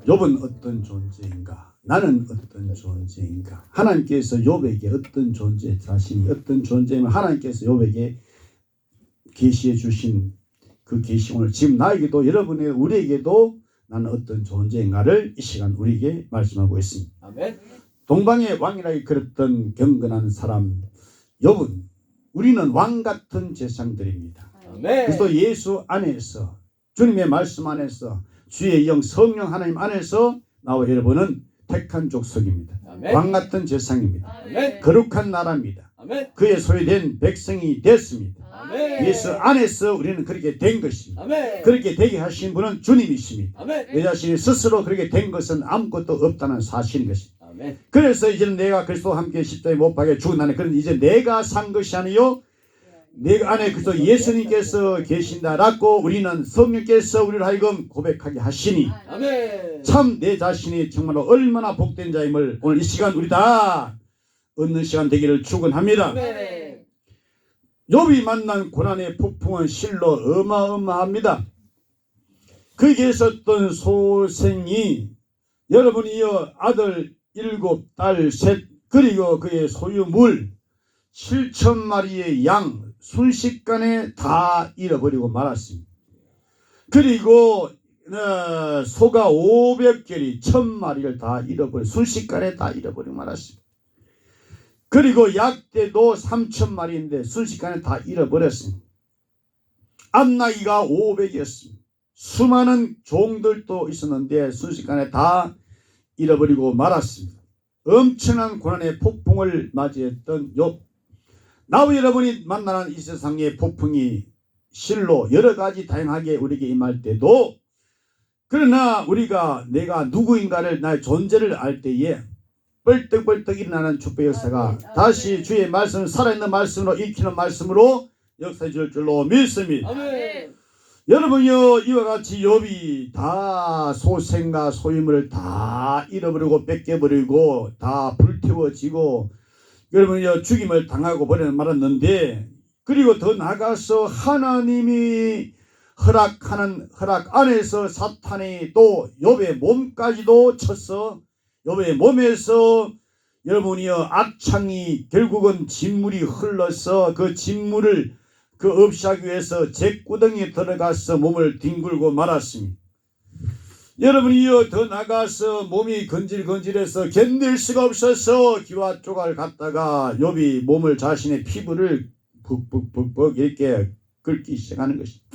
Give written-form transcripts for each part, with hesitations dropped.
욥은 어떤 존재인가? 나는 어떤 존재인가? 하나님께서 욥에게 어떤 존재, 자신이 어떤 존재이면 하나님께서 욥에게 계시해 주신 그 계시 오늘 지금 나에게도 여러분의 우리에게도 나는 어떤 존재인가를 이 시간 우리에게 말씀하고 있습니다. 아멘. 동방의 왕이라고 그랬던 경건한 사람 욥은 우리는 왕 같은 제사장들입니다. 아멘. 그래서 예수 안에서 주님의 말씀 안에서 주의 영 성령 하나님 안에서 나와 여러분은 택한 족속입니다. 아멘. 왕 같은 제사장입니다. 아멘. 거룩한 나라입니다. 아멘. 그의 소유된 백성이 됐습니다. 아멘. 예수 안에서 우리는 그렇게 된 것입니다. 아멘. 그렇게 되게 하신 분은 주님이십니다. 아멘. 내 자신이 스스로 그렇게 된 것은 아무것도 없다는 사실인 것입니다. 아멘. 그래서 이제는 내가 그리스도와 함께 십자가에 못 박혀 죽은 나는 그런 이제 내가 산 것이 아니요 내가 안에 그리스도 예수님께서 계신다라고 우리는 성령께서 우리를 하여금 고백하게 하시니 아멘. 참 내 자신이 정말로 얼마나 복된 자임을 오늘 이 시간 우리 다 얻는 시간 되기를 축원합니다. 아멘. 욥이 만난 고난의 폭풍은 실로 어마어마합니다. 그에게 있었던 소생이 여러분이여 아들 7, 딸 3 그리고 그의 소유물 7,000마리의 양 순식간에 다 잃어버리고 말았습니다. 그리고 소가 500결이 1,000마리를 다 잃어버리고 순식간에 다 잃어버리고 말았습니다. 그리고 약대도 3,000마리인데 순식간에 다 잃어버렸습니다. 암나기가 500이었습니다. 수많은 종들도 있었는데 순식간에 다 잃어버리고 말았습니다. 엄청난 고난의 폭풍을 맞이했던 욥. 나와 여러분이 만나는 이 세상의 폭풍이 실로 여러 가지 다양하게 우리에게 임할 때도 그러나 우리가 내가 누구인가를 나의 존재를 알 때에 벌떡벌떡 일어나는 축복의 역사가 다시 주의 말씀 살아있는 말씀으로 익히는 말씀으로 역사해 줄 줄로 믿습니다. 아멘. 여러분요 이와 같이 욥이 다 소생과 소유물을 다 잃어버리고 뺏겨버리고 다 불태워지고 여러분요 죽임을 당하고 버려 말았는데 그리고 더 나아가서 하나님이 허락하는 허락 안에서 사탄이 또 욥의 몸까지도 쳐서 욥의 몸에서 여러분이여 악창이 결국은 진물이 흘러서 그 진물을 그 없애기 위해서 잭구덩이에 들어가서 몸을 뒹굴고 말았습니다. 여러분이여 더 나가서 몸이 건질건질해서 견딜 수가 없어서 기와 쪼갈 갔다가 욥이 몸을 자신의 피부를 벅벅벅벅 이렇게 긁기 시작하는 것입니다.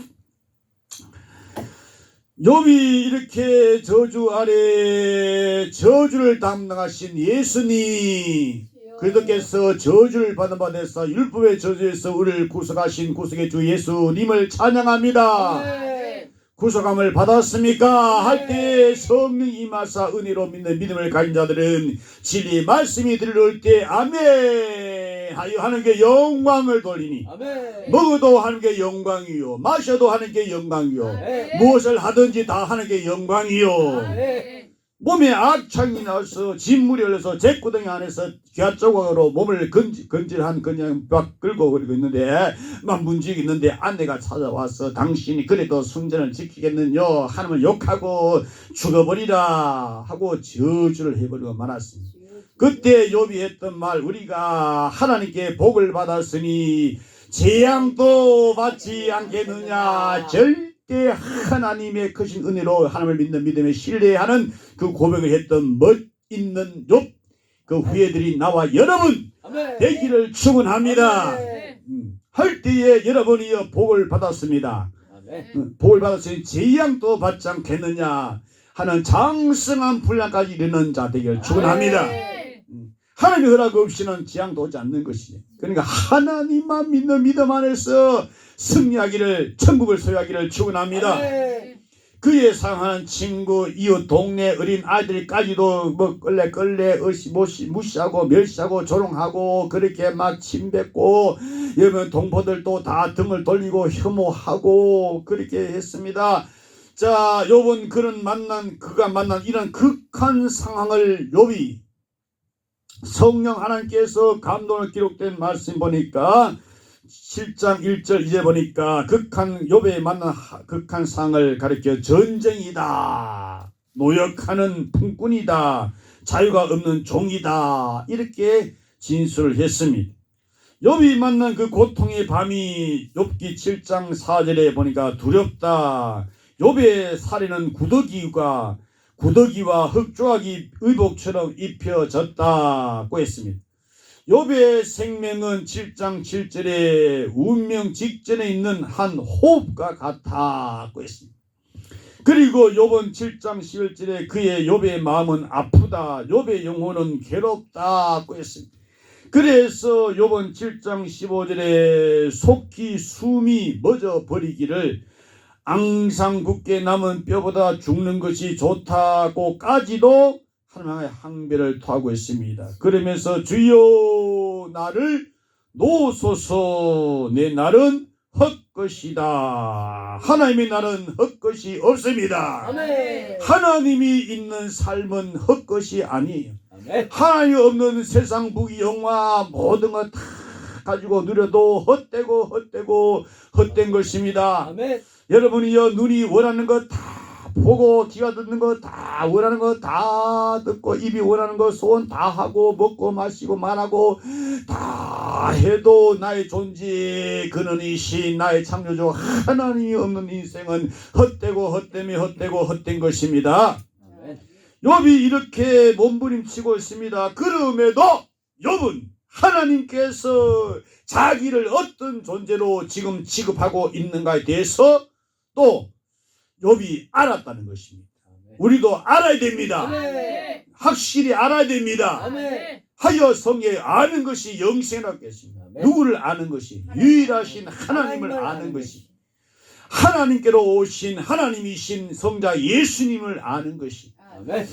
욥이 이렇게 저주 아래 저주를 담당하신 예수님 그리스도께서 저주를 받은 바 되사 율법의 저주에서 우리를 구속하신 구속의 주 예수님을 찬양합니다. 아멘. 구속함을 받았습니까? 할 때 성령 임하사 은혜로 믿는 믿음을 가진 자들은 진리 말씀이 들려올 때 아멘 하여 하나님께 영광을 돌리니 아멘. 먹어도 하나님께 영광이요 마셔도 하나님께 영광이요 아멘. 무엇을 하든지 다 하나님께 영광이요 아멘. 몸에 악창이 나서 진물이 흘러서 잭구덩이 안에서 갸조각으로 몸을 건질한 그냥 막 끌고 그러고 있는데 막 문지고 있는데 아내가 찾아와서 당신이 그래도 순전을 지키겠느냐 하나님을 욕하고 죽어버리라 하고 저주를 해버리고 말았습니다. 그때 욥이 했던 말 우리가 하나님께 복을 받았으니 재앙도 받지 않겠느냐 절대 하나님의 크신 은혜로 하나님을 믿는 믿음에 신뢰하는 그 고백을 했던 멋있는 욥 그 후예들이 나와 여러분 아멘. 되기를 축원합니다. 아멘. 할 때에 여러분이 복을 받았습니다. 아멘. 복을 받았으니 재앙도 받지 않겠느냐 하는 장성한 분량까지 이르는 자 되기를 축원합니다. 아멘. 하나님의 허락 없이는 재앙도 오지 않는 것이지. 그러니까 하나님만 믿는 믿음 안에서 승리하기를 천국을 소유하기를 축원합니다. 아멘. 그의 사랑하는 친구 이웃 동네 어린 아이들까지도 뭐 끌래 무시하고 멸시하고 조롱하고 그렇게 막 침뱉고 여러분 동포들도 다 등을 돌리고 혐오하고 그렇게 했습니다. 자 욥은 그가 만난 이런 극한 상황을 욥이 성령 하나님께서 감동을 기록된 말씀 보니까 7장 1절 이제 보니까 욥의 만난 극한 상을 가리켜 전쟁이다. 노역하는 품꾼이다. 자유가 없는 종이다. 이렇게 진술을 했습니다. 욥이 만난 그 고통의 밤이 욥기 7장 4절에 보니까 두렵다. 욥의 살에는 구더기와 흑조각이 의복처럼 입혀졌다고 했습니다. 욥의 생명은 7장 7절에 운명 직전에 있는 한 호흡과 같다고 했습니다. 그리고 욥은 7장 11절에 그의 욥의 마음은 아프다. 욥의 영혼은 괴롭다고 했습니다. 그래서 욥은 7장 15절에 속히 숨이 멎어 버리기를 앙상 굳게 남은 뼈보다 죽는 것이 좋다고까지도 하나님의 항배를 토하고 있습니다. 그러면서 주여 나를 놓으소서 내 날은 헛것이다. 하나님의 날은 헛것이 없습니다. 아멘. 하나님이 있는 삶은 헛것이 아니에요. 아멘. 하나님이 없는 세상 부귀 영화 모든 것 다 가지고 누려도 헛된 것입니다. 아멘. 여러분이요 눈이 원하는 것 다 보고 귀가 듣는 거 다 원하는 거 다 듣고 입이 원하는 거 소원 다 하고 먹고 마시고 말하고 다 해도 나의 존재 근원이신 나의 창조주 하나님이 없는 인생은 헛된 것입니다. 아멘. 욥이 이렇게 몸부림치고 있습니다. 그럼에도 욥은 하나님께서 자기를 어떤 존재로 지금 취급하고 있는가에 대해서 또 욥이 알았다는 것입니다. 우리도 알아야 됩니다. 아멘. 확실히 알아야 됩니다. 아멘. 하여 성에 아는 것이 영생이라고 했습니다. 아멘. 누구를 아는 것이? 유일하신 하나님을 아는 것이. 하나님께로 오신 하나님이신 성자 예수님을 아는 것이. 아멘.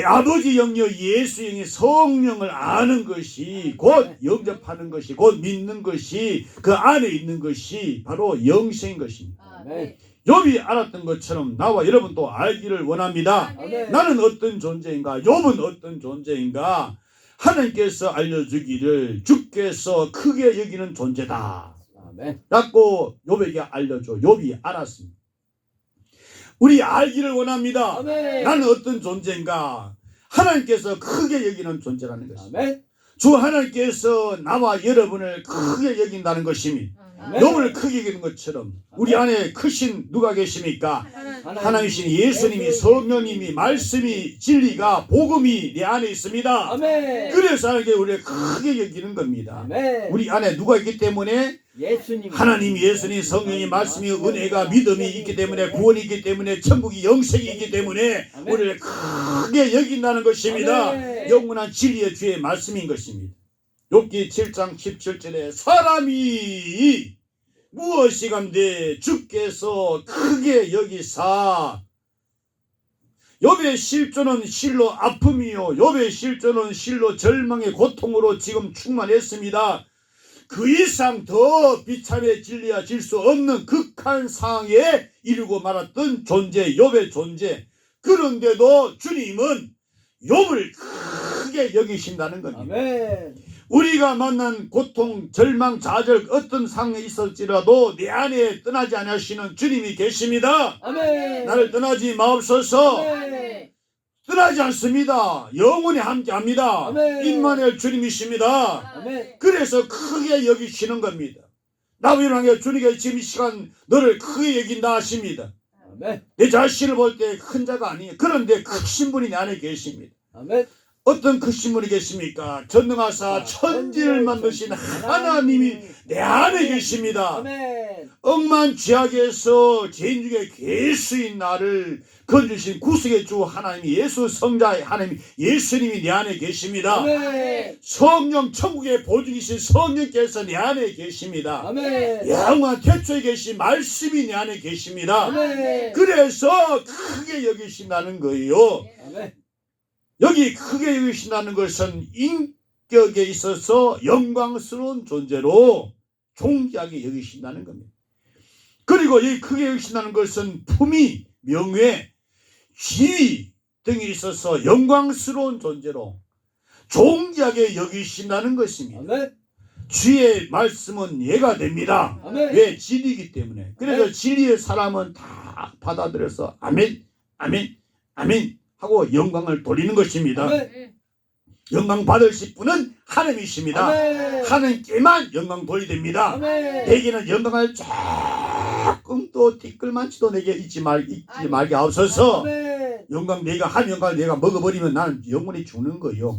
아버지 영역 예수 영의 성령을 아는 것이 곧 영접하는 것이 곧 믿는 것이 그 안에 있는 것이 바로 영생인 것입니다. 아멘. 욥이 알았던 것처럼 나와 여러분도 알기를 원합니다. 아멘. 나는 어떤 존재인가? 욥은 어떤 존재인가? 하나님께서 알려주기를 주께서 크게 여기는 존재다 아멘. 라고 욥에게 알려줘. 욥이 알았습니다. 우리 알기를 원합니다. 아멘. 나는 어떤 존재인가? 하나님께서 크게 여기는 존재라는 것입니다. 아멘. 주 하나님께서 나와 여러분을 크게 여긴다는 것입니다. 아멘. 욥을 크게 여기는 것처럼 우리 안에 크신 누가 계십니까? 하나님이신 예수님이 성령님이 말씀이 진리가 복음이 내 안에 있습니다. 아멘. 그래서 하나님께 우리를 크게 여기는 겁니다. 아멘. 우리 안에 누가 있기 때문에 예수님. 하나님 예수님 성령이 말씀이 은혜가 믿음이 있기 때문에 구원이 있기 때문에 천국이 영생이 있기 때문에 아멘. 우리를 크게 여긴다는 것입니다. 아멘. 영원한 진리의 주의 말씀인 것입니다. 욥기 7장 17절에 사람이 무엇이간데 주께서 크게 여기사. 욥의 실존은 실로 아픔이요 욥의 실존은 실로 절망의 고통으로 지금 충만했습니다. 그 이상 더 비참해 진리해질 수 없는 극한 상황에 이르고 말았던 존재 욥의 존재. 그런데도 주님은 욥을 크게 여기신다는 겁니다. 아멘. 우리가 만난 고통, 절망, 좌절 어떤 상황에 있을지라도 내 안에 떠나지 않으시는 주님이 계십니다. 아멘. 나를 떠나지 마옵소서. 아멘. 떠나지 않습니다. 영원히 함께합니다. 아멘. 임마누엘 주님이십니다. 아멘. 그래서 크게 여기시는 겁니다. 나와 여러분에게 주님께 지금 이 시간 너를 크게 여긴다 하십니다. 아멘. 내 자신을 볼 때 큰 자가 아니에요. 그런데 크신 분이 내 안에 계십니다. 아멘. 어떤 크신 분이 계십니까? 전능하사 천지를 만드신 하나님이 내 안에 계십니다. 아멘. 억만죄악에서 죄인 중에 괴수인 나를 건주신 구속의 주 하나님 예수 성자의 하나님 예수님이 내 안에 계십니다. 아멘. 성령 천국의 보증이신 성령께서 내 안에 계십니다. 아멘. 영원한 태초에 계신 말씀이 내 안에 계십니다. 아멘. 그래서 크게 여기신다는 거예요. 아멘. 여기 크게 여기신다는 것은 인격에 있어서 영광스러운 존재로 존귀하게 여기신다는 겁니다. 그리고 이 크게 여기신다는 것은 품위, 명예, 지위 등에 있어서 영광스러운 존재로 존귀하게 여기신다는 것입니다. 아멘. 주의 말씀은 예가 됩니다. 아멘. 왜? 진리이기 때문에. 그래서 아멘. 진리의 사람은 다 받아들여서 아멘, 아멘, 아멘 하고 영광을 돌리는 것입니다. 아멘. 영광 받으실 분은 하나님이십니다. 아멘. 하나님께만 영광 돌이 됩니다. 아멘. 내게는 영광을 조금 또 티끌만치도 내게 잊지 말게 하옵소서. 아멘. 영광 내가 한 영광을 내가 먹어버리면 나는 영원히 죽는 거요.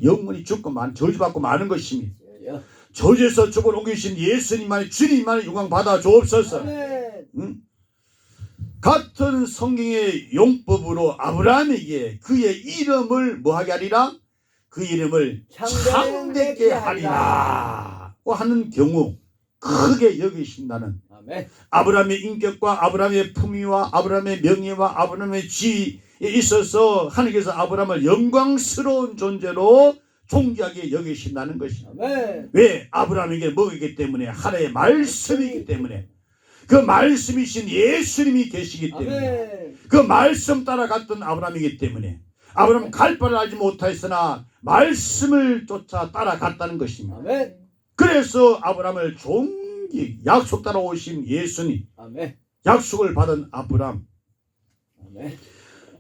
영원히 죽고 저주받고 마는 것입니다. 저주에서 죽어 옮기신 예수님만의 주님만의 영광 받아 주옵소서. 아멘. 같은 성경의 용법으로 아브라함에게 그의 이름을 뭐하게 하리라? 그 이름을 참되게 하리라 하는 경우 크게 여기신다는 아멘. 아브라함의 인격과 아브라함의 품위와 아브라함의 명예와 아브라함의 지위에 있어서 하나님께서 아브라함을 영광스러운 존재로 존귀하게 여기신다는 것입니다. 아멘. 왜? 아브라함에게 뭐이기 때문에 하나의 말씀이기 때문에 그 말씀이신 예수님이 계시기 때문에 아멘. 그 말씀 따라갔던 아브라함이기 때문에 아브라함은 갈 바를 알지 못하였으나 말씀을 쫓아 따라갔다는 것입니다. 아멘. 그래서 아브라함을 종기 약속 따라 오신 예수님 아멘. 약속을 받은 아브라함 아멘.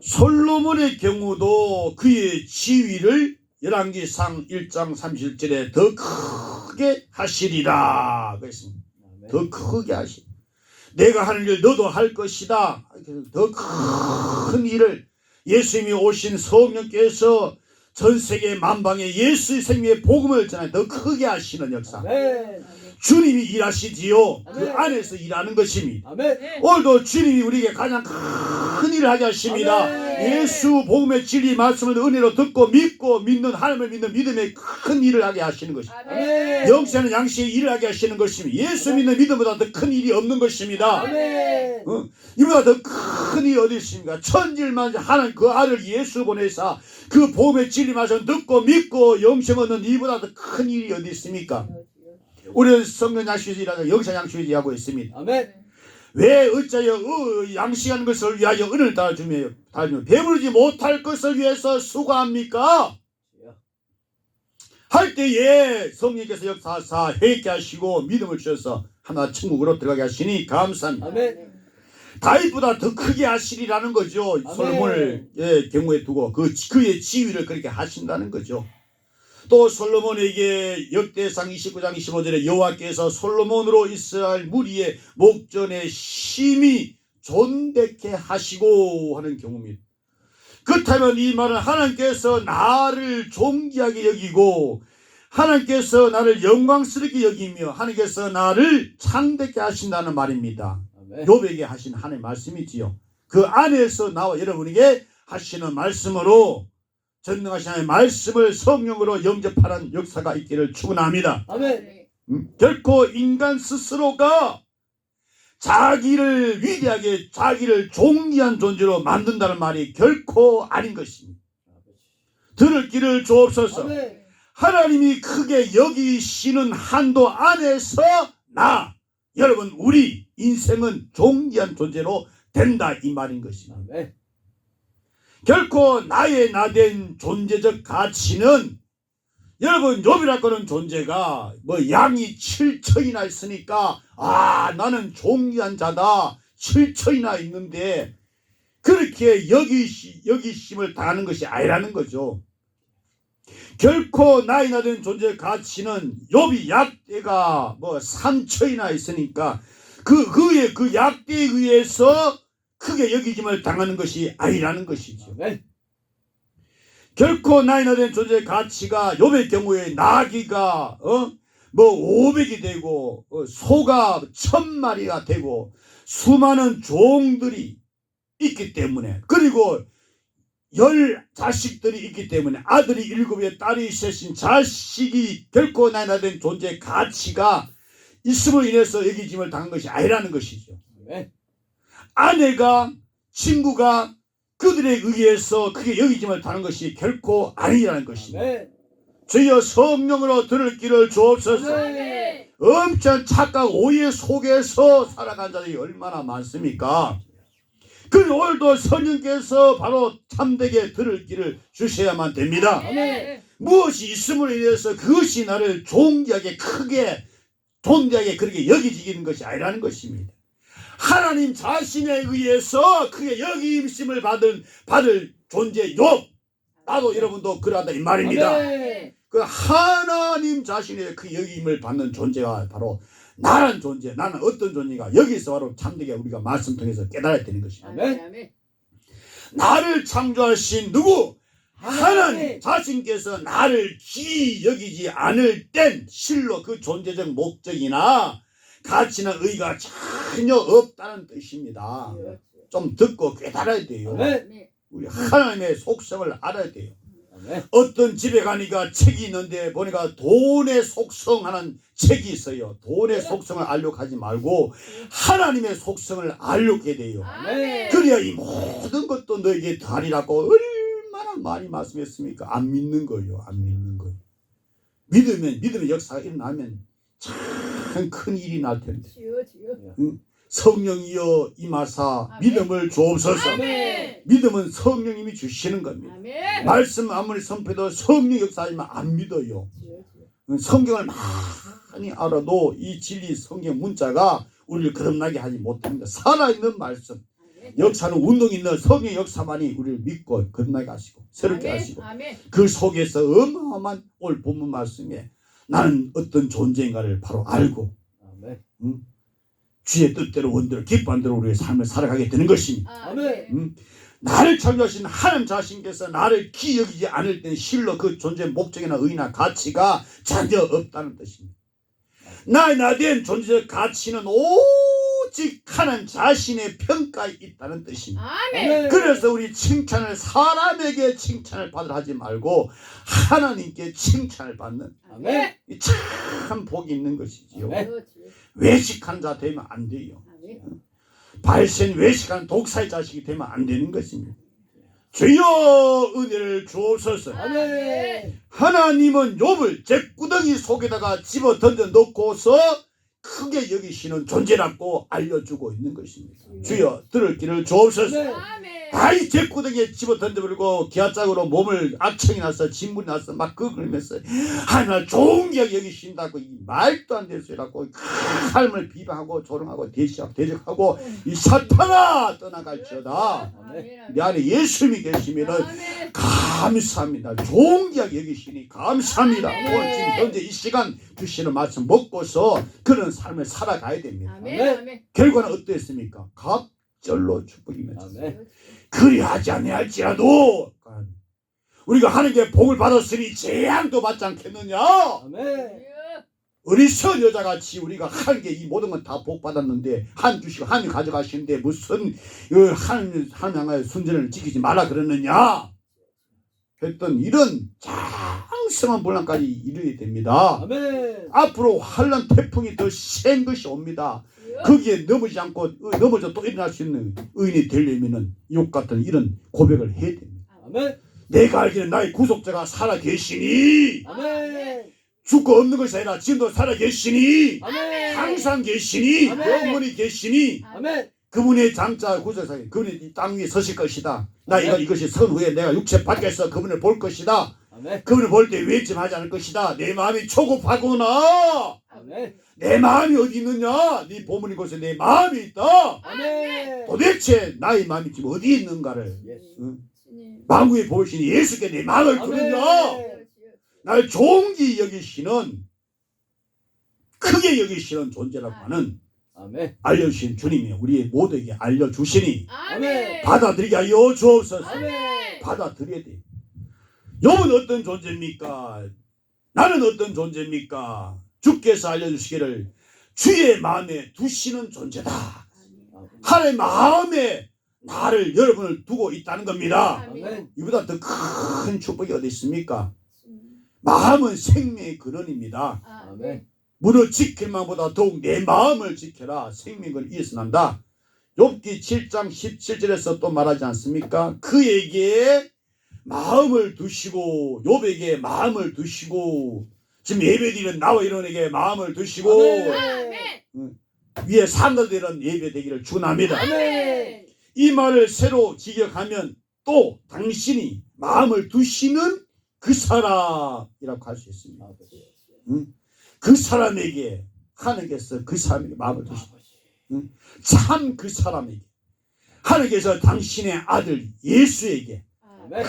솔로몬의 경우도 그의 지위를 열왕기상 1장 31절에 더 크게 하시리라 그랬습니다. 더 크게 하시. 내가 하는 일 너도 할 것이다. 더 큰 일을 예수님이 오신 성령께서 전 세계 만방에 예수 생명의 복음을 전하여 더 크게 하시는 역사. 아멘. 주님이 일하시지요. 그 아멘. 안에서 일하는 것입니다. 아멘. 오늘도 주님이 우리에게 가장 큰 일을 하게 하십니다. 아멘. 예수 복음의 진리 말씀을 은혜로 듣고 믿고 믿는 하나님을 믿는 믿음의 큰 일을 하게 하시는 것입니다. 아멘. 영세하는 양식의 일을 하게 하시는 것입니다. 예수 믿는 믿음보다 더 큰 일이 없는 것입니다. 아멘. 이보다 더 큰 일이 어디 있습니까? 천일만 하는 그 아들 예수 보내사 그 복음의 진리 말씀 듣고 믿고 영생 얻는 이보다 더 큰 일이 어디 있습니까? 우리는 성경 양식이라서 영생 양식이 하고 있습니다. 아멘. 왜 어찌하여 양식하는 것을 위하여 은혜를 달아주며 배부르지 못할 것을 위해서 수고합니까? 할 때에 성령께서 역사하사 회개하시고 믿음을 주셔서 하나 천국으로 들어가게 하시니 감사합니다. 아멘. 다윗보다 더 크게 하시리라는 거죠. 아멘. 솔로몬을 경우에 두고 그의 지위를 그렇게 하신다는 거죠. 또 솔로몬에게 역대상 29장 25절에 여호와께서 솔로몬으로 이스라엘 무리의 목전에 심히 존대케 하시고 하는 경우입니다. 그렇다면 이 말은 하나님께서 나를 존귀하게 여기고 하나님께서 나를 영광스럽게 여기며 하나님께서 나를 창대케 하신다는 말입니다. 아멘. 욥에게 하신 하나님의 말씀이지요. 그 안에서 나와 여러분에게 하시는 말씀으로 전능하신 하나님의 말씀을 성령으로 영접하는 역사가 있기를 축원합니다. 아멘. 결코 인간 스스로가 자기를 위대하게 자기를 존귀한 존재로 만든다는 말이 결코 아닌 것입니다. 들을 길을 주옵소서. 아멘. 하나님이 크게 여기시는 한도 안에서 여러분 우리 인생은 존귀한 존재로 된다 이 말인 것입니다. 아멘. 결코 나의 나된 존재적 가치는 여러분 욥이라고 하는 존재가 뭐 양이 7천이나 있으니까 나는 존귀한 자다 7천이나 있는데 그렇게 여기심을 당하는 것이 아니라는 거죠. 결코 나의 나된 존재의 가치는 욥이 약대가 뭐 3천이나 있으니까 그의 그 약대에 의해서 크게 여기짐을 당하는 것이 아니라는 것이죠. 아멘. 결코 나의 나된 존재의 가치가 욥의 경우에 나귀가 뭐 500이 되고 소가 1000마리가 되고 수많은 종들이 있기 때문에 그리고 10 자식들이 있기 때문에 아들이 7에 딸이 셋인 자식이 결코 나의 나된 존재의 가치가 있음으로 인해서 여기짐을 당한 것이 아니라는 것이죠. 아멘. 아내가 친구가 그들에 의해서 그게 여기짐을 당한 것이 결코 아니라는 것입니다. 아멘. 주여 성령으로 들을 길을 주옵소서. 아멘. 엄청 착각 오해 속에서 살아간 자들이 얼마나 많습니까? 그 오늘도 성령께서 바로 참되게 들을 길을 주셔야만 됩니다. 아멘. 무엇이 있음으로 인해서 그것이 나를 존귀하게 크게 존귀하게 그렇게 여기지는 것이 아니라는 것입니다. 하나님 자신에 의해서 크게 여김심을 받을 존재 욥 나도 여러분도 그러하다 이 말입니다. 아멘. 그 하나님 자신의 그 여김을 받는 존재가 바로 나란 존재, 나는 어떤 존재가 여기서 바로 참되게 우리가 말씀 통해서 깨달아야 되는 것입니다. 아멘. 나를 창조하신 누구? 하나님 하나님. 자신께서 나를 귀히 여기지 않을 땐 실로 그 존재적 목적이나 가치나 의의가 전혀 없다는 뜻입니다. 좀 듣고 깨달아야 돼요. 아멘. 우리 하나님의 속성을 알아야 돼요. 아멘. 어떤 집에 가니까 책이 있는데 보니까 돈의 속성하는 책이 있어요. 돈의 속성을 알려고 하지 말고 하나님의 속성을 알려고 해야 돼요. 아멘. 그래야 이 모든 것도 너에게 다리라고 얼마나 많이 말씀했습니까? 안 믿는 거예요. 안 믿는 거예요. 믿음의 역사가 일어나면 참 큰 일이 날 텐데. 성령이여 임하사 아멘. 믿음을 주옵소서. 아멘. 믿음은 성령님이 주시는 겁니다. 아멘. 말씀 아무리 선포해도 성령 역사하지만 안 믿어요. 성경을 많이 알아도 이 진리 성경 문자가 우리를 거듭나게 하지 못합니다. 살아있는 말씀, 역사는 운동 있는 성령 역사만이 우리를 믿고 거듭나게 하시고 새롭게 하시고 아멘. 그 속에서 어마어마한 오늘 본문 말씀에 나는 어떤 존재인가를 바로 알고 아멘. 주의 뜻대로 원대로 기뻐한 대로 우리의 삶을 살아가게 되는 것입니다. 아멘. 나를 창조하신 하나님 자신께서 나를 귀히 여기지 않을 때는 실로 그 존재의 목적이나 의의나 가치가 전혀 없다는 뜻입니다. 나에 대한 존재적 가치는 오직 하나님 자신의 평가에 있다는 뜻입니다. 아멘. 그래서 우리 칭찬을 사람에게 칭찬을 받으라 하지 말고 하나님께 칭찬을 받는 아멘. 이 참 복이 있는 것이지요. 아멘. 외식한 자 되면 안 돼요. 아멘. 발생 외식한 독사의 자식이 되면 안 되는 것입니다. 주여 은혜를 주옵소서. 아멘. 하나님은 욥을 잭구덩이 속에다가 집어 던져 넣고서 크게 여기시는 존재라고 알려주고 있는 것입니다. 주여 들을 길을 주옵소서. 아멘. 아멘. 다이 잭구덩이에 집어 던져버리고 기아짝으로 몸을 악청이 나서 진물이 나서 막 끄끌면서 하나님 좋은 게 여기신다고 이 말도 안 되는 소리라고 삶을 비방하고 조롱하고 대적하고 이 사탄아 떠나갈지어다. 내 안에 예수님이 계시면은 아멘. 감사합니다. 좋은 기약 여기시니 감사합니다. 아멘. 오늘 지금 현재 이 시간 주시는 말씀 먹고서 그런 삶을 살아가야 됩니다. 아멘. 아멘. 결과는 어땠습니까? 갑절로 축복입니다. 아멘. 그리하지 아니할지라도 우리가 하나님께 복을 받았으니 재앙도 받지 않겠느냐? 아멘. 어리석은 여자같이 우리가 하나님께 이 모든 건 다 복 받았는데 한 주시고 하나님 가져가시는데 무슨 하나님 향하여 순전을 지키지 말라 그러느냐 했던 이런 장성한 분란까지 이르게 됩니다. 아멘. 앞으로 환란 태풍이 더 센 것이 옵니다. 거기에 넘어지지 않고 넘어져 또 일어날 수 있는 의인이 되려면은 욕 같은 이런 고백을 해야 됩니다. 아멘. 내가 알기는 나의 구속자가 살아 계시니 아멘. 죽고 없는 것이 아니라 지금도 살아 계시니 아멘. 항상 계시니 아멘. 영원히 계시니 아멘. 그분의 장자 구속사 그분이 이 땅 위에 서실 것이다. 나 아멘. 이것이 선 후에 내가 육체 밖에서 그분을 볼 것이다. 아멘. 그분을 볼 때 외침하지 않을 것이다. 내 마음이 초급하구나. 아멘. 내 마음이 어디 있느냐? 네 보물인 곳에 내 마음이 있다. 아멘. 도대체 나의 마음이 지금 어디 있는가를 예수. 만국에 보시니 예수께 내 마음을 두느냐? 날 종기 여기시는 크게 여기시는 존재라고 하는 아멘. 알려주신 주님이 우리 모두에게 알려주시니 아멘. 받아들이게 하여 주옵소서. 아멘. 받아들여야 돼요. 욥은 어떤 존재입니까? 나는 어떤 존재입니까? 주께서 알려주시기를 주의 마음에 두시는 존재다. 하나님의 마음에 나를 여러분을 두고 있다는 겁니다. 아멘. 이보다 더 큰 축복이 어디 있습니까? 마음은 생명의 근원입니다. 아멘. 물을 지킬 만보다 더욱 내 마음을 지켜라. 생명을 이어서 난다. 욥기 7장 17절에서 또 말하지 않습니까? 그에게 마음을 두시고 욥에게 마음을 두시고 지금 예배드리는 나와 이런에게 마음을 두시고 아멘. 위에 상들되는 예배되기를 축원합니다. 아멘. 이 말을 새로 기억하면 또 당신이 마음을 두시는 그 사람이라고 할 수 있습니다. 그 사람에게 하나님께서 그 사람에게 마음을 두시고 참 그 사람에게 하나님께서 당신의 아들 예수에게 아멘.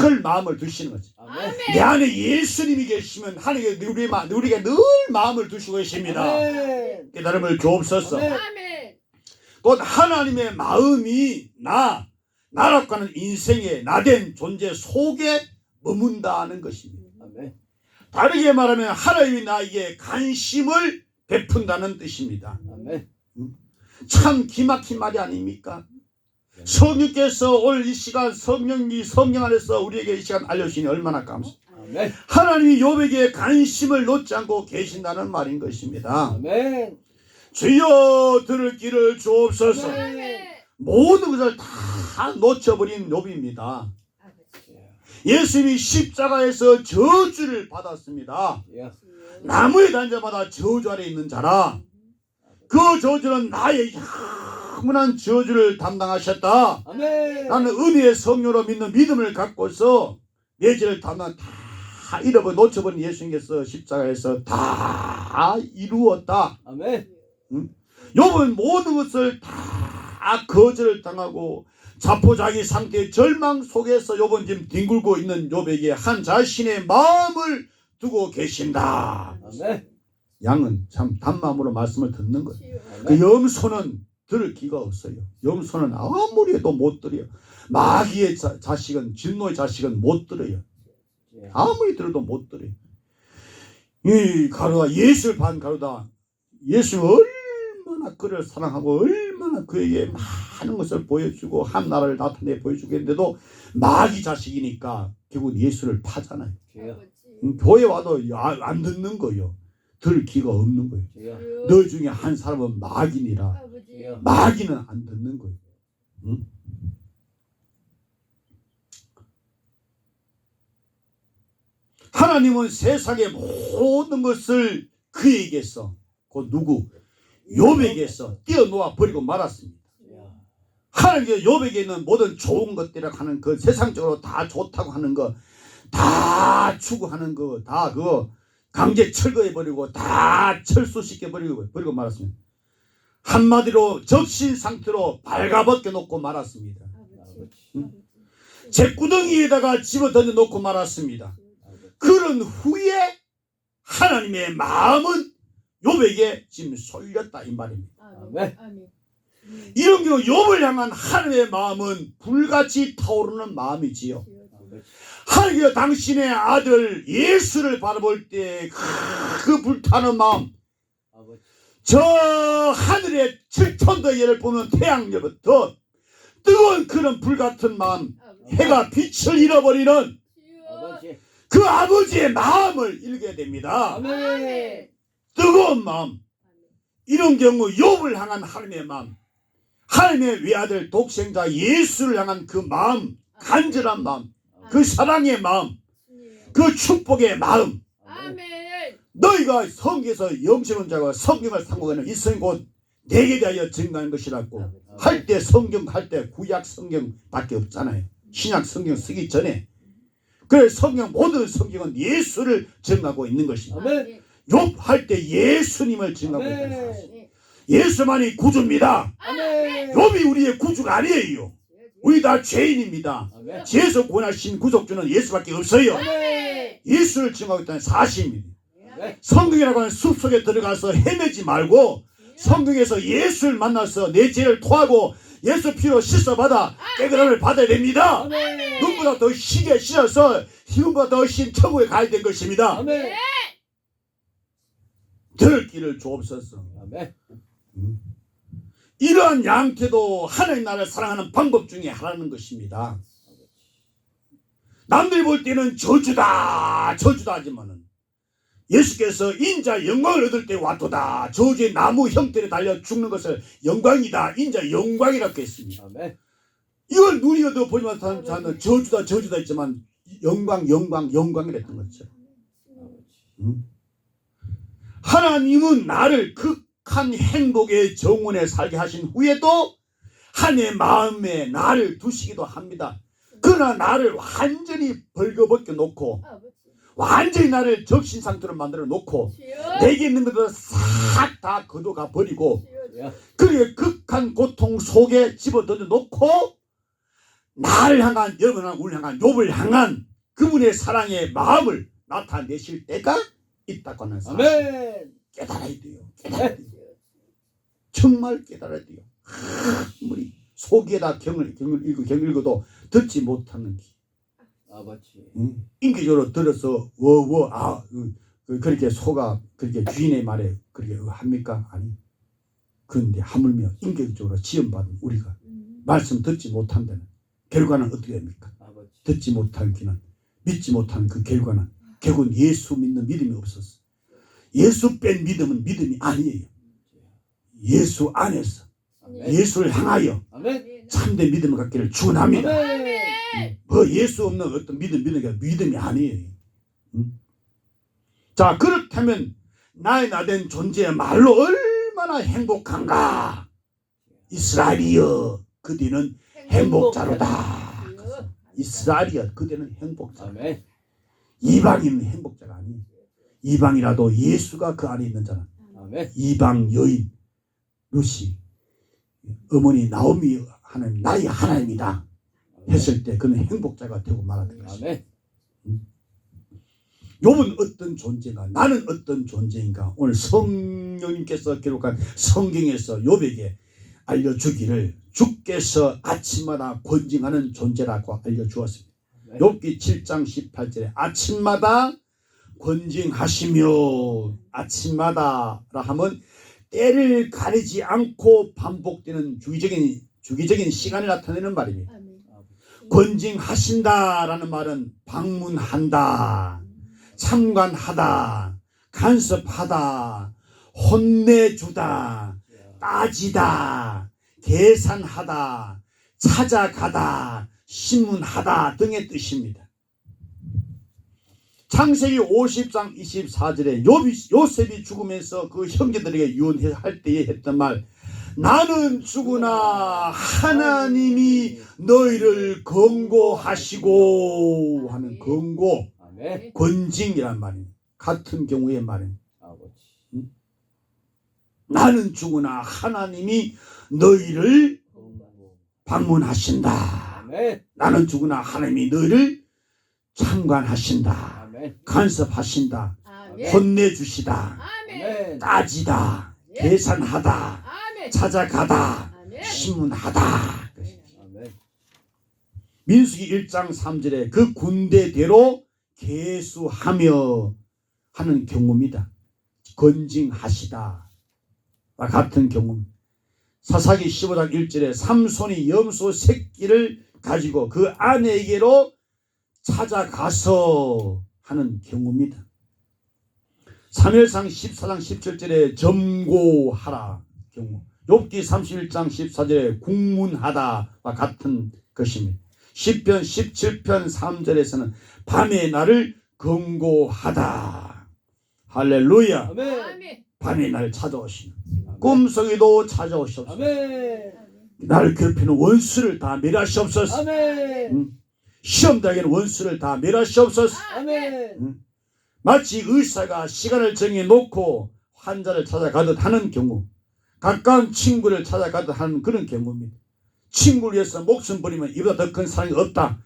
늘 마음을 두시는 거죠. 아멘. 내 안에 예수님이 계시면 하나님께 우리가 늘 마음을 두시고 계십니다. 아멘. 깨달음을 주옵소서. 아멘. 아멘. 곧 하나님의 마음이 나라고 하는 인생의 나된 존재 속에 머문다는 것입니다. 아멘. 다르게 말하면 하나님이 나에게 관심을 베푼다는 뜻입니다. 아멘. 참 기막힌 말이 아닙니까? 성령께서 오늘 이 시간 성령 안에서 우리에게 이 시간 알려주시니 얼마나 감사합니다. 아멘. 하나님이 욥에게 관심을 놓지 않고 계신다는 말인 것입니다. 아멘. 주여 들을 길을 주옵소서. 아멘. 모든 것을 다 놓쳐버린 욥입니다. 예수님이 십자가에서 저주를 받았습니다. 예. 나무에 단 자마다 저주 아래 있는 자라. 그 저주는 나의 영원한 저주를 담당하셨다. 아멘. 나는 은혜의 성령으로 믿는 믿음을 갖고서 내 죄를 다 놓쳐버린 예수님께서 십자가에서 다 이루었다. 아멘. 욥은 모든 것을 다 거절을 당하고 자포자기 상태의 절망 속에서 욥은 지금 뒹굴고 있는 욥에게 한 자신의 마음을 두고 계신다. 아멘. 양은 참 단마음으로 말씀을 듣는 거예요. 치유. 그 염소는 들을 기가 없어요. 염소는 아무리 해도 못 들어요. 마귀의 자식은, 진노의 자식은 못 들어요. 예. 아무리 들어도 못 들어요. 이 가루가 예수를 반 가루다. 예수 얼마나 그를 사랑하고 얼마나 그에게 많은 것을 보여주고 한 나라를 나타내 보여주고 했는데도 마귀 자식이니까 결국 예수를 파잖아요. 예. 교회 와도 안 듣는 거예요. 들 기가 없는 거예요. 예. 너 중에 한 사람은 마귀니라. 아버지. 마귀는 안 듣는 거예요. 응? 하나님은 세상의 모든 것을 그에게서 그 누구 욥에게서 떼어놓아 버리고 말았습니다. 예. 하나님께서 욥에게 있는 모든 좋은 것들이라고 하는 그 세상적으로 다 좋다고 하는 거 다 추구하는 거 다 그거 강제 철거해 버리고 다 철수시켜 버리고 말았습니다. 한마디로 적신 상태로 발가벗겨 놓고 말았습니다. 아버지. 잿구덩이에다가 집어 던져 놓고 말았습니다. 그런 후에 하나님의 마음은 욥에게 지금 쏠렸다 이 말입니다. 아멘. 아멘. 이런 경우 욥을 향한 하나님의 마음은 불같이 타오르는 마음이지요. 하나님께서 당신의 아들 예수를 바라볼 때 그 불타는 마음, 아버지. 저 하늘의 7천도 예를 보면 태양열부터 뜨거운 그런 불같은 마음, 해가 빛을 잃어버리는 아버지. 그 아버지의 마음을 읽게 됩니다. 아멘. 뜨거운 마음. 이런 경우 욥을 향한 하나님의 마음, 하나님의 외아들 독생자 예수를 향한 그 마음, 간절한 마음, 그 사랑의 마음, 그 축복의 마음. 아멘. 너희가 성경에서 영생은 자가 성경을 상고하는 이 성경 곧 내게 대하여 증거하는 것이라고 할 때 성경 할 때 구약 성경밖에 없잖아요. 신약 성경 쓰기 전에. 그래서 성경 모든 성경은 예수를 증거하고 있는 것입니다. 아멘. 욥 할 때 예수님을 증거하고 있는 아멘. 것입니다. 예수만이 구주입니다. 아멘. 욥이 우리의 구주가 아니에요. 우리 다 죄인입니다. 아멘. 죄에서 구원하신 구속주는 예수밖에 없어요. 아멘. 예수를 증거하고 있다는 사실입니다. 아멘. 성경이라고 하는 숲속에 들어가서 헤매지 말고 성경에서 예수를 만나서 내 죄를 토하고 예수 피로 씻어받아 깨끗함을 받아야 됩니다. 아멘. 눈보다 더 시게 씻어서 힘보다 더 신 천국에 가야 될 것입니다. 아멘. 들 길을 주옵소서. 아멘. 이러한 양태도 하나님 나라를 사랑하는 방법 중에 하나는 것입니다. 남들이 볼 때는 저주다 하지만은 예수께서 인자 영광을 얻을 때 왔도다. 저주의 나무 형태에 달려 죽는 것을 영광이다. 인자 영광이라고 했습니다. 아멘. 이걸 눈이 얻어 보지만 사는 저주다 했지만 영광이라 했던 거죠. 하나님은 나를 극한 행복의 정원에 살게 하신 후에도 하나님의 마음에 나를 두시기도 합니다. 그러나 나를 완전히 벌거벗겨 놓고 완전히 나를 적신 상태로 만들어 놓고 내게 있는 것들을 싹 다 거둬가 버리고 예. 그의 극한 고통 속에 집어 던져 놓고 나를 향한 여러분을 우리를 향한 욥을 향한 그분의 사랑의 마음을 나타내실 때가 있다고 하는 사실 아멘. 깨달아야 돼요. 깨달아야 돼요. 정말 깨달아야 돼요. 우리 속에다 경을 읽어도 듣지 못하는 아버지. 인기적으로 들어서 그렇게 소가 그렇게 주인의 말에 그렇게 합니까? 아니. 그런데 하물며 인격적으로 지원받은 우리가 말씀 듣지 못한다는 결과는 어떻게 됩니까? 아버지. 듣지 못한 귀는 믿지 못한 그 결과는 결국은 예수 믿는 믿음이 없었어. 예수 뺀 믿음은 믿음이 아니에요. 예수 안에서 아멘. 예수를 향하여 아멘. 참된 믿음을 갖기를 축원합니다. 아멘. 뭐 예수 없는 어떤 믿는 게 믿음이 아니에요. 자, 그렇다면 나의 나된 존재의 말로 얼마나 행복한가. 이스라엘이여 그대는 행복자로다. 이스라엘이여 그대는 행복자. 아멘. 이방인은 행복자가 아니에요. 이방이라도 예수가 그 안에 있는 자는 아멘. 이방 여인 루시 어머니 나오미 하나님 나의 하나님이다 했을 때 그는 행복자가 되고 말하는 것입니다. 아멘. 욥은 어떤 존재인가? 나는 어떤 존재인가? 오늘 성령님께서 기록한 성경에서 욥에게 알려주기를 주께서 아침마다 권징하는 존재라고 알려주었습니다. 네. 욥기 7장 18절에 아침마다 권징하시며 아침마다라 하면 때를 가리지 않고 반복되는 주기적인 시간을 나타내는 말입니다. 권징하신다라는 말은 방문한다, 참관하다, 간섭하다, 혼내주다, 따지다, 계산하다, 찾아가다, 신문하다 등의 뜻입니다. 창세기 50장 24절에 요셉이 죽으면서 그 형제들에게 유언할 때에 했던 말, 나는 죽으나 하나님이 너희를 권고하시고 하는 권고, 아멘. 권징이란 말입니다. 같은 경우의 말입니다. 아버지. 나는 죽으나 하나님이 너희를 방문하신다. 아멘. 나는 죽으나 하나님이 너희를 참관하신다. 아멘. 간섭하신다. 아멘. 혼내주시다. 아멘. 따지다. 계산하다. 아멘. 찾아가다. 아멘. 신문하다. 아멘. 민수기 1장 3절에 그 군대대로 계수하며 하는 경우입니다. 권징하시다. 같은 경우. 사사기 15장 1절에 삼손이 염소 새끼를 가지고 그 아내에게로 찾아가서 하는 경우입니다. 사무엘상 14장 17절에 점고하라 경우. 욥기 31장 14절에 국문하다와 같은 것입니다. 시편 17편 3절에서는 밤에 나를 권고하다. 할렐루야. 아멘. 밤에 나를 찾아오시는 꿈속에도 찾아오시옵소서. 아멘. 나를 괴롭히는 원수를 다 멸하시옵소서. 아멘. 시험당하는 원수를 다 멸하시옵소서. 아멘. 마치 의사가 시간을 정해 놓고 환자를 찾아가듯 하는 경우, 가까운 친구를 찾아가듯 하는 그런 경우입니다. 친구를 위해서 목숨 버리면 이보다 더 큰 사랑이 없다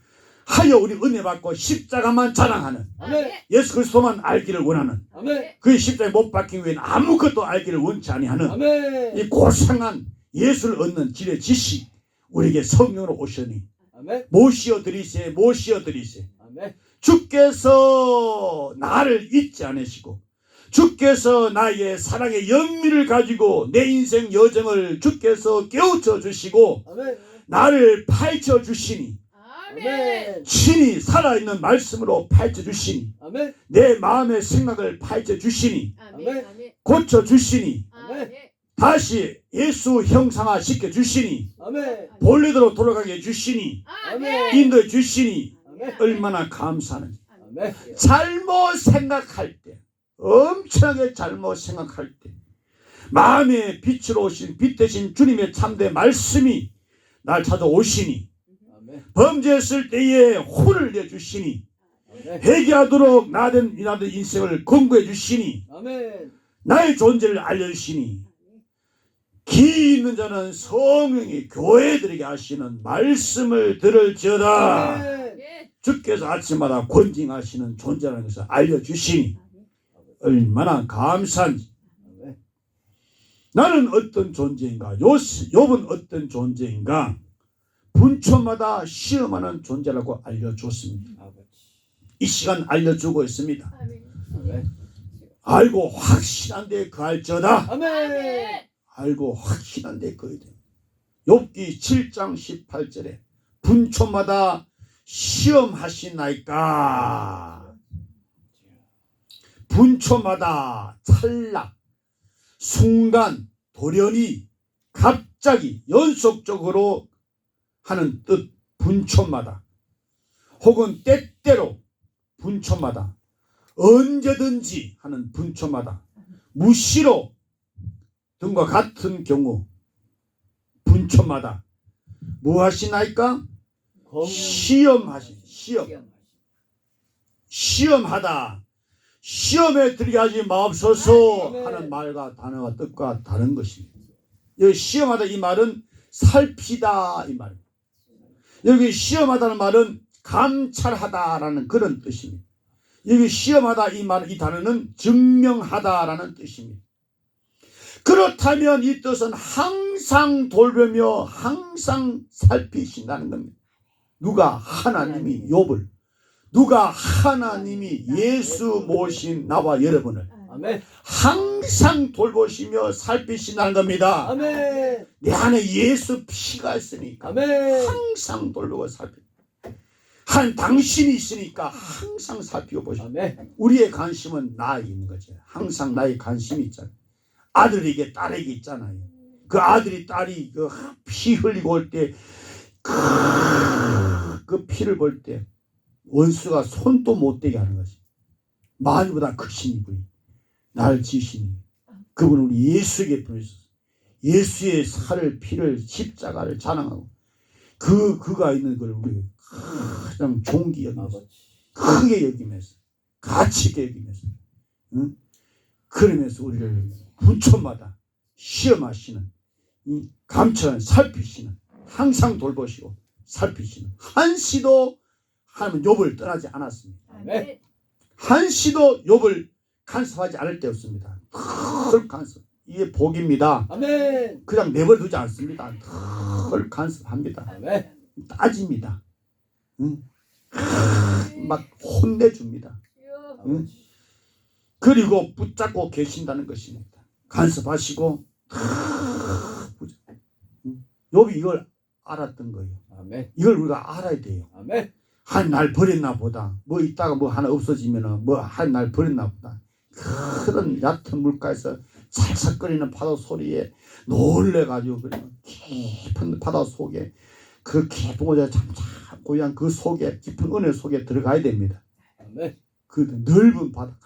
하여 우리 은혜 받고 십자가만 자랑하는, 아멘. 예수 그리스도만 알기를 원하는, 아멘. 그의 십자가에 못 박힌 후에는 아무것도 알기를 원치 아니하는 아멘. 이 고상한 예수를 얻는 길의 지식, 우리에게 성령으로 오시니 아멘. 모시어 드리세. 아멘. 주께서 나를 잊지 않으시고 주께서 나의 사랑의 연민을 가지고 내 인생 여정을 주께서 깨우쳐 주시고 아멘. 나를 파헤쳐 주시니, 아멘. 친히 살아있는 말씀으로 파헤쳐 주시니, 아멘. 내 마음의 생각을 파헤쳐 주시니, 아멘. 아멘. 고쳐 주시니, 아멘. 다시 예수 형상화 시켜 주시니, 아멘. 본래대로 돌아가게 해 주시니, 아멘. 인도해 주시니 아멘. 얼마나 감사하는지. 아멘. 잘못 생각할 때, 엄청나게 잘못 생각할 때 마음의 빛으로 오신 빛 대신 주님의 참된 말씀이 날 찾아오시니, 아멘. 범죄했을 때에 혼을 내주시니, 아멘. 회개하도록 나된 인생을 권고해 주시니, 아멘. 나의 존재를 알려주시니, 기 있는 자는 성령이 교회들에게 하시는 말씀을 들을지어다. 아멘. 예. 주께서 아침마다 권징하시는 존재라는 것을 알려주시니 얼마나 감사한지. 아멘. 나는 어떤 존재인가? 욥은 어떤 존재인가? 분초마다 시험하는 존재라고 알려줬습니다. 아버지. 이 시간 알려주고 있습니다. 아멘. 아멘. 알고 확실한데 그할지어다. 아멘. 아멘. 알고 확실한데 그어야 돼. 욥기 7장 18절에 분초마다 시험하시나이까. 분초마다 찰나 순간 돌연히 갑자기 연속적으로 하는 뜻 분초마다 혹은 때때로 분초마다 언제든지 하는 분초마다 무시로 등과 같은 경우 분초마다 뭐 하시나이까? 시험하다. 시험에 들게 하지 마옵소서 하는 말과 단어와 뜻과 다른 것입니다. 여기 시험하다 이 말은 살피다 이 말입니다. 여기 시험하다는 말은 감찰하다라는 그런 뜻입니다. 여기 시험하다 이 말, 이 단어는 증명하다라는 뜻입니다. 그렇다면 이 뜻은 항상 돌보며 항상 살피신다는 겁니다. 누가? 하나님이 욥을, 누가? 하나님이 예수 모신 나와 여러분을 아멘. 항상 돌보시며 살피신다는 겁니다. 아멘. 내 안에 예수 피가 있으니까 아멘. 항상 돌보고 살피. 한 당신이 있으니까 항상 살피고 보시오. 아멘. 우리의 관심은 나에 있는 거죠. 항상 나의 관심이 있잖아요. 아들에게 딸에게 있잖아요. 그 아들이 딸이 그 피 흘리고 올 때 그 피를 볼 때 원수가 손도 못 대게 하는 것이. 마귀보다 크신 분이 나를 지으시니 그분은 우리 예수에게 보내셨어요. 예수의 살을 피를 십자가를 자랑하고 그가 있는 걸 우리 가장 존귀 여기면서 크게 여기면서 가치 있게 여기면서 응? 그러면서 우리를 분초마다 시험하시는 감찰하는 살피시는 항상 돌보시고 살피시는 한시도 하나님은 욥을 떠나지 않았습니다. 아멘. 한시도 욥을 간섭하지 않을 때 없습니다. 늘 간섭. 이게 복입니다. 아멘. 그냥 내버려두지 않습니다. 늘 간섭합니다. 아멘. 따집니다. 응? 막 혼내줍니다. 응? 그리고 붙잡고 계신다는 것입니다. 간섭하시고 욥이 이걸 알았던 거예요. 아멘. 이걸 우리가 알아야 돼요. 아멘. 한 날 버렸나 보다. 뭐 있다가 뭐 하나 없어지면은 뭐 한 날 버렸나 보다. 그런 얕은 물가에서 살살거리는 파도 소리에 놀래가지고 그러면 깊은 바다 속에 그 깊은 곳에 참 고요한 그 속에 깊은 은혜 속에 들어가야 됩니다. 아멘. 그 넓은 바다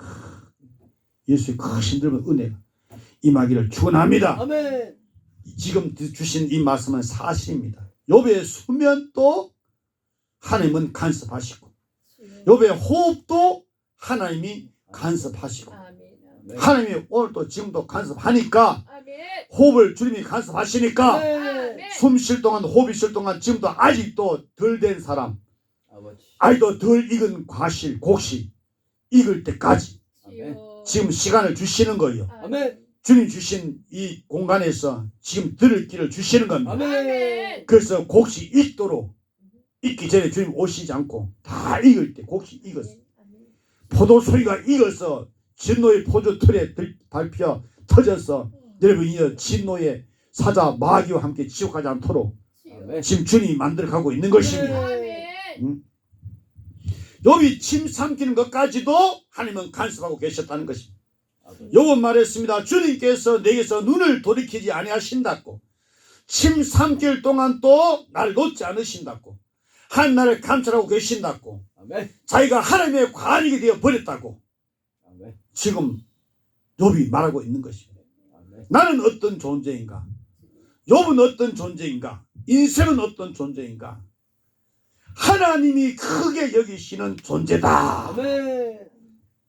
예수의 크신 넓은 은혜가 임하기를 축원합니다. 아멘. 지금 주신 이 말씀은 사실입니다. 욥의 수면도 하나님은 간섭하시고 욥의 호흡도 하나님이 간섭하시고 아멘. 하나님이 오늘도 지금도 간섭하니까 아멘. 호흡을 주님이 간섭하시니까 아멘. 숨 쉴 동안 호흡이 쉴 동안 지금도 아직도 덜 된 사람 아버지. 아직도 덜 익은 과실 곡식 익을 때까지 아멘. 지금 시간을 주시는 거예요. 아멘. 주님 주신 이 공간에서 지금 들을 길을 주시는 겁니다. 아멘. 그래서 곡식 익도록 익기 전에 주님 오시지 않고 다 익을 때 곡식 익었어. 포도 소리가 익어서 진노의 포도 틀에 밟혀 터져서 여러분 이 진노의 사자 마귀와 함께 지옥하지 않도록 아멘. 지금 주님이 만들어가고 있는 것입니다. 아멘. 욥이 침 삼키는 것까지도 하나님은 간섭하고 계셨다는 것입니다. 아버지. 욥은 말했습니다. 주님께서 내게서 눈을 돌이키지 아니하신다고 침 삼킬 동안 또 날 놓지 않으신다고 한 나를 감찰하고 계신다고 아멘. 자기가 하나님의 관익이 되어 버렸다고 아멘. 지금 욥이 말하고 있는 것입니다. 아멘. 나는 어떤 존재인가? 욥은 어떤 존재인가? 인생은 어떤 존재인가? 하나님이 크게 여기시는 존재다. 아멘.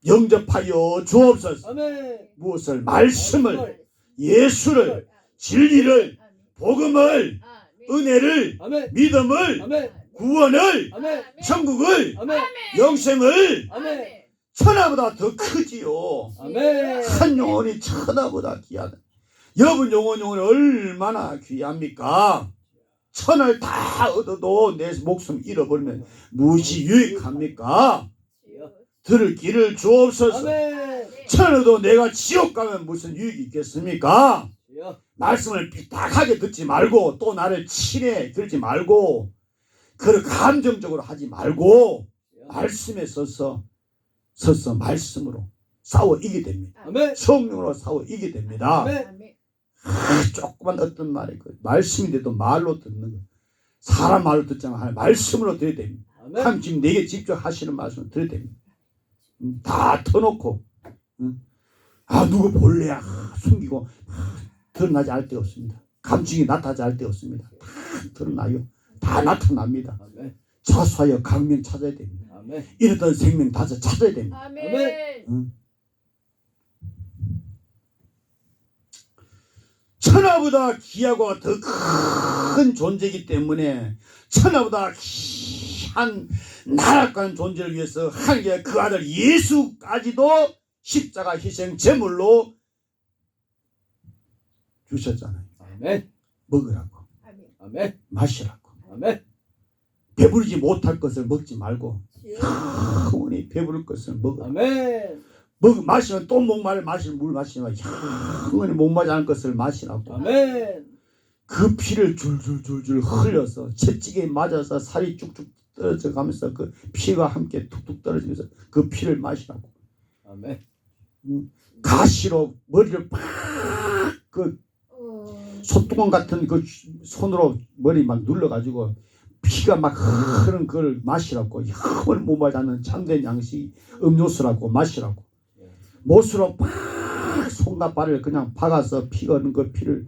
영접하여 주옵소서. 아멘. 무엇을? 말씀을, 예수를, 진리를, 아멘. 복음을, 아멘. 은혜를, 아멘. 믿음을, 아멘. 구원을, 아멘. 천국을, 아멘. 영생을 아멘. 천하보다 더 크지요. 아멘. 한 영혼이 천하보다 귀하다. 여분 영혼이 얼마나 귀합니까? 천을 다 얻어도 내 목숨 잃어버리면 무엇이 유익합니까? 들을 길을 주옵소서. 아멘. 천을 얻어 내가 지옥 가면 무슨 유익이 있겠습니까? 주여. 말씀을 삐딱하게 듣지 말고 또 나를 치내 들지 말고 그를 감정적으로 하지 말고 말씀에 서서 말씀으로 싸워 이기게 됩니다. 아멘. 성령으로 싸워 이기게 됩니다. 아멘. 아멘. 조그만 어떤 말이 그 말씀인데도 말로 듣는 거. 사람 말로 듣잖아. 말씀으로 들어야 됩니다. 아멘. 하나님 지금 내게 직접 하시는 말씀을 들어야 됩니다. 다 터놓고 누구 볼래야 숨기고 드러나지 않을 데 없습니다. 감정이 나타나지 않을 데 없습니다. 다 드러나요. 다 나타납니다. 아멘. 자수하여 강명 찾아야 됩니다. 아멘. 잃었던 생명 다시 찾아야 됩니다. 아멘. 천하보다 귀하고 더 큰 존재이기 때문에 천하보다 귀한 나락한 존재를 위해서 하나님의 그 아들 예수까지도 십자가 희생 제물로 주셨잖아요. 아멘. 먹으라고 아멘. 아멘. 마시라고. 아멘. 배부르지 못할 것을 먹지 말고 주여. 영원히 배부를 것을 먹어. 아멘. 마시면 또 목마를 마실 물 마시면 영원히 목마르지 않을 것을 마시라고. 아멘. 그 피를 줄줄줄줄 흘려서 채찍에 맞아서 살이 쭉쭉 떨어져 가면서 그 피가 함께 툭툭 떨어지면서 그 피를 마시라고. 아멘. 가시로 머리를 팍그 소뚜껑 같은 그 손으로 머리 막 눌러가지고 피가 막 흐르는 그걸 마시라고. 영원히 목마르지 않는 참된 양식 음료수라고 마시라고. 못으로 팍 손과 발을 그냥 박아서 피가 흐르는 그 피를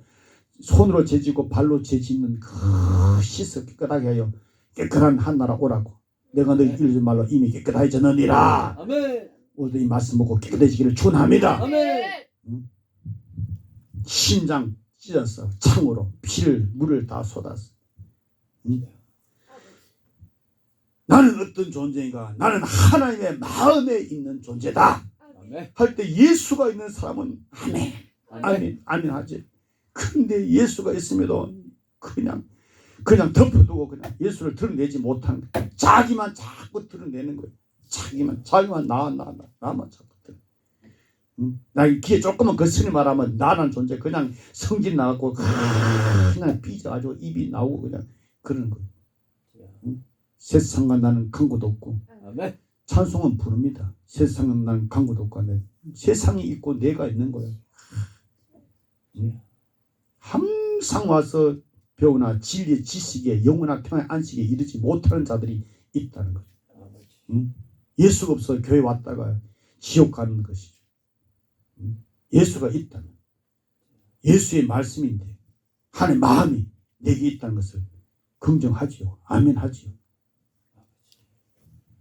손으로 재지고 발로 재짓는 그 씻어 깨끗하게 하여 깨끗한 한나라 오라고. 내가 너희 일지 말로 이미 깨끗해졌느니라. 아멘. 오늘도 이 말씀 먹고 깨끗해지기를 축원합니다. 아멘. 심장 찢어서 창으로 피를 물을 다 쏟았어. 나는 어떤 존재인가? 나는 하나님의 마음에 있는 존재다. 아멘. 할 때 예수가 있는 사람은 아멘, 아멘. 아멘 하지. 근데 예수가 있음에도 그냥 덮어두고 그냥 예수를 드러내지 못한 거예요. 자기만 자꾸 드러내는 거예요. 자기만 나만 자꾸 드러. 나 귀에 조금만 거슬리 말하면 나라는 존재 그냥 성질 나갖고 그냥 삐져가지고 입이 나오고 그냥 그러는 거예요. 세상과 나는 강구도 없고 아멘. 찬송은 부릅니다. 세상과 나는 강구도 없고 하면 세상이 있고 내가 있는 거예요. 항상 와서 배우나 진리의 지식에 영원한 평안의 안식에 이르지 못하는 자들이 있다는 거죠. 예수가 없어 교회 왔다가 지옥 가는 것이죠. 예수가 있다면 예수의 말씀인데 하나님의 마음이 내게 있다는 것을 긍정하지요. 아멘 하지요.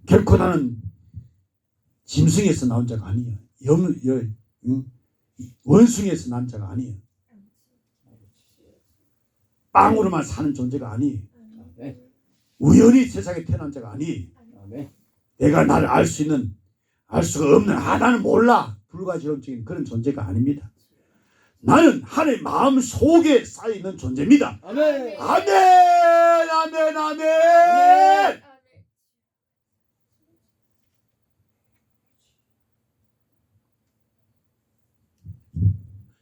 결코 나는 짐승에서 나온 자가 아니에요. 원숭이에서 난 자가 아니에요. 빵으로만 사는 존재가 아니에요. 아멘. 우연히 세상에 태어난 자가 아니에요. 아멘. 내가 나를 알 수 있는 알 수가 없는 나는 몰라 불가지론적인 그런 존재가 아닙니다. 나는 하나님의 마음 속에 쌓여있는 존재입니다. 아멘. 아멘 아멘 아멘.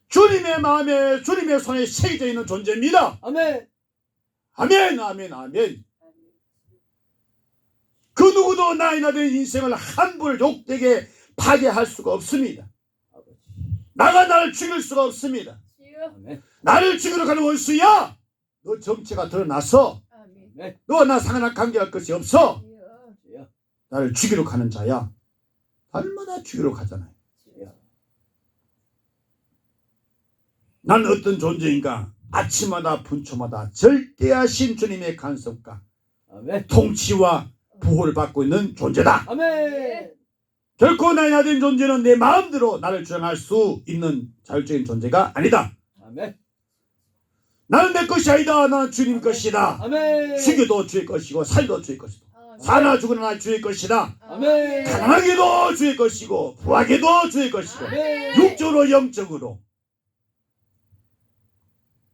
주님의 마음에 주님의 손에 새겨져 있는 존재입니다. 아멘. 아멘 아멘 아멘. 그 누구도 나이 나된 인생을 함부로 욕되게 파괴할 수가 없습니다. 나가 나를 죽일 수가 없습니다. 아멘. 나를 죽이러 가는 원수야, 너 정체가 드러났어. 아멘. 너와 나 상관한 관계할 것이 없어. 주여. 나를 죽이러 가는 자야. 얼마나 죽이러 가잖아요. 주여. 나는 어떤 존재인가? 아침마다 분초마다 절대하신 주님의 간섭과 아멘. 통치와 부호를 받고 있는 존재다. 아멘. 결코 나이 나된 존재는 내 마음대로 나를 주장할 수 있는 자율적인 존재가 아니다. 아멘. 나는 내 것이 아니다. 나는 주님 것이다. 아멘. 죽여도 주의 것이고 살도 주의 것이다. 사나 죽으나 주의 것이다. 아멘. 가난하게도 주의 것이고 부하게도 주의 것이고 아멘. 육적으로 영적으로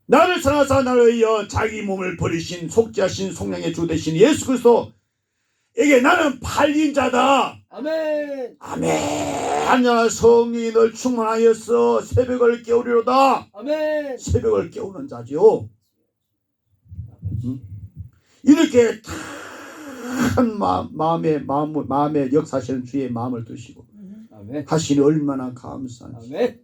나를 사랑하사 나를 위하여 자기 몸을 버리신 속죄하신 속량의 주 되신 예수 그리스도에게 나는 팔린 자다. 아멘. 아멘. 한자나 성령이 널 충만하여서 새벽을 깨우리로다. 아멘. 새벽을 깨우는 자지요. 이렇게 한 마음에 역사하시는 주의 마음을 두시고 아멘. 하시니 얼마나 감사한지. 아멘.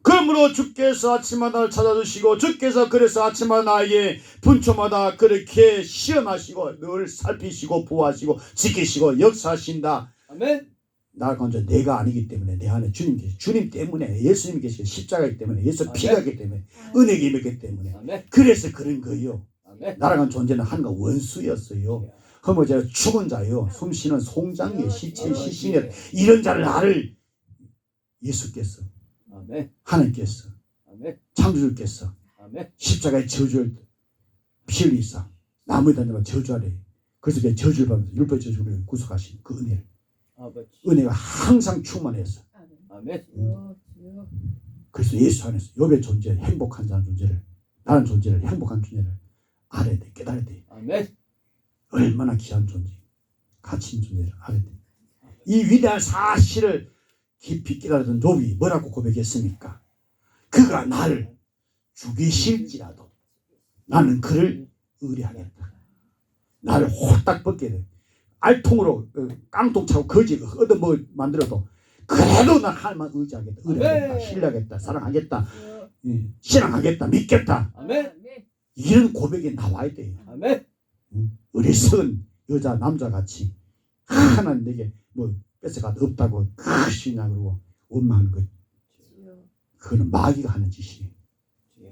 그러므로 주께서 아침마다 찾아주시고 주께서 그래서 아침마다 나에게 분초마다 그렇게 시험하시고 늘 살피시고 보호하시고 지키시고 역사하신다. 아멘. 나 먼저 내가 아니기 때문에 내 안에 주님 계시 주님 때문에 예수님 계시고 십자가이기 때문에 예수 피가 있기 때문에 은혜가 임했기 때문에 아멘. 그래서 그런 거예요. 아멘. 나랑은 존재는 하나가 원수였어요. 그러면 제가 죽은 자요 숨쉬는 송장이에요. 시체 시신이었 이런 자를 나를 예수께서 아멘. 하나님께서 아멘. 창조주께서 아멘. 십자가의 저주를 피를 흘리사 나무에 던져서 저주하래. 그래서 그 저주를 받으면서 율법 저주를 구속하신 그 은혜를 아버지. 은혜가 항상 충만해서 아멘. 그래서 예수 안에서 욥의 존재 행복한 자는 존재를 나는 존재를 행복한 존재를 알아야 돼. 깨달아야 돼. 아멘. 얼마나 귀한 존재 가치 있는 존재를 알아야 돼. 이 위대한 사실을 깊이 깨달았던 욥이 뭐라고 고백했습니까? 그가 나를 죽이실지라도 나는 그를 의뢰하겠다. 나를 홀딱 벗게 돼. 알통으로 깡통 차고 거지 얻어 뭐 만들어도 그래도 난 하나님만 의지하겠다. 의뢰하겠다. 신뢰하겠다. 사랑하겠다. 신앙하겠다. 믿겠다. 아멘. 이런 고백이 나와야 돼요. 아멘. 어리석은 여자 남자같이 하나님 내게 뭐 뺏어가도 없다고 크시냐 그러고 원망하는 것 그거는 마귀가 하는 짓이에요.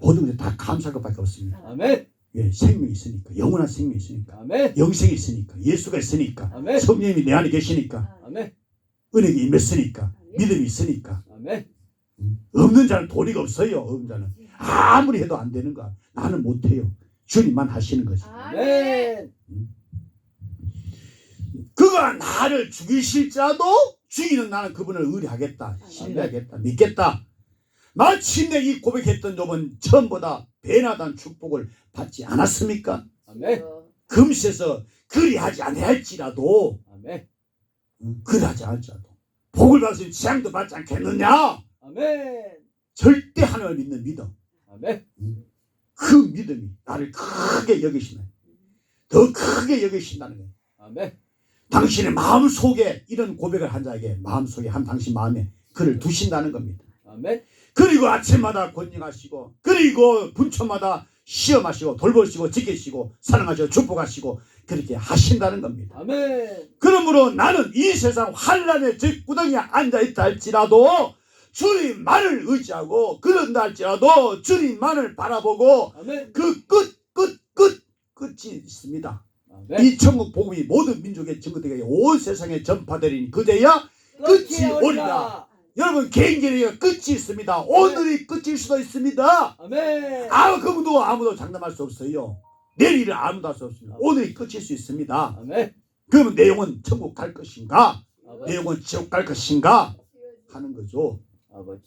모든 것이 다 감사할 것밖에 없습니다. 아멘. 왜? 생명이 있으니까 영원한 생명이 있으니까 아멘. 영생이 있으니까 예수가 있으니까 아멘. 성령님이 내 안에 계시니까 아멘. 은혜가 임했으니까 믿음이 있으니까 아멘. 없는 자는 도리가 없어요. 없는 자는 아무리 해도 안 되는 거야. 나는 못해요. 주님만 하시는 거지. 아멘. 그가 나를 죽이실지라도 죽이는 나는 그분을 의뢰하겠다. 신뢰하겠다. 믿겠다. 마침내 이 고백했던 욥은 처음보다 배나단 축복을 받지 않았습니까? 아멘. 금세서 그리하지 아니할지라도 아멘. 그리하지 않을지라도 복을 받으면 재앙도 받지 않겠느냐? 아멘. 절대 하나님을 믿는 믿음. 아멘. 그 믿음이 나를 크게 여기시나요? 더 크게 여기신다는 거예요. 아멘. 당신의 마음속에 이런 고백을 한 자에게 마음속에 한 당신 마음에 그를 두신다는 겁니다. 아멘. 그리고 아침마다 권능하시고 그리고 분초마다 시험하시고 돌보시고 지키시고 사랑하시고 축복하시고 그렇게 하신다는 겁니다. 아멘. 그러므로 나는 이 세상 환란의 뒷구덩이에 앉아있다 할지라도 주님만을 의지하고 그런다 할지라도 주님만을 바라보고 아멘. 그 끝이 있습니다. 아멘. 이 천국 복음이 모든 민족의 증거되게 온 세상에 전파되리니 그제야 끝이 오리라. 여러분 개인기에 끝이 있습니다. 오늘이 끝일 수도 있습니다. 아멘. 아무도 장담할 수 없어요. 내일을 아무도 할 수 없습니다. 오늘이 끝일 수 있습니다. 아멘. 그러면 내 영혼 천국 갈 것인가? 아버지. 내 영혼 지옥 갈 것인가? 하는 거죠. 아버지.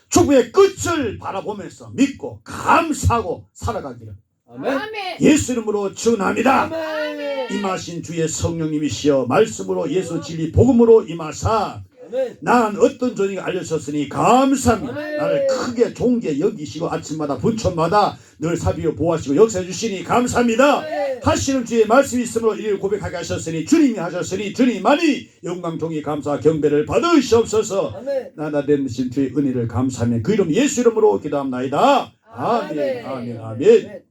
축복의 끝을 바라보면서 믿고 감사하고 살아가기를 아멘. 예수 이름으로 축원합니다. 아멘. 임하신 주의 성령님이시여 말씀으로 예수 진리 복음으로 임하사 아멘. 나는 어떤 존재가 알려주셨으니 감사합니다. 아멘. 나를 크게 존귀 여기시고 아침마다 분초마다 늘 사비어 보호하시고 역사해 주시니 감사합니다. 아멘. 하시는 주의 말씀이 있으므로 이를 고백하게 하셨으니 주님이 하셨으니 주님만이 영광 종이 감사 경배를 받으시옵소서. 아멘. 나다 되신 주의 은혜를 감사하며 그 이름 예수 이름으로 기도합나이다. 아멘 아멘 아멘.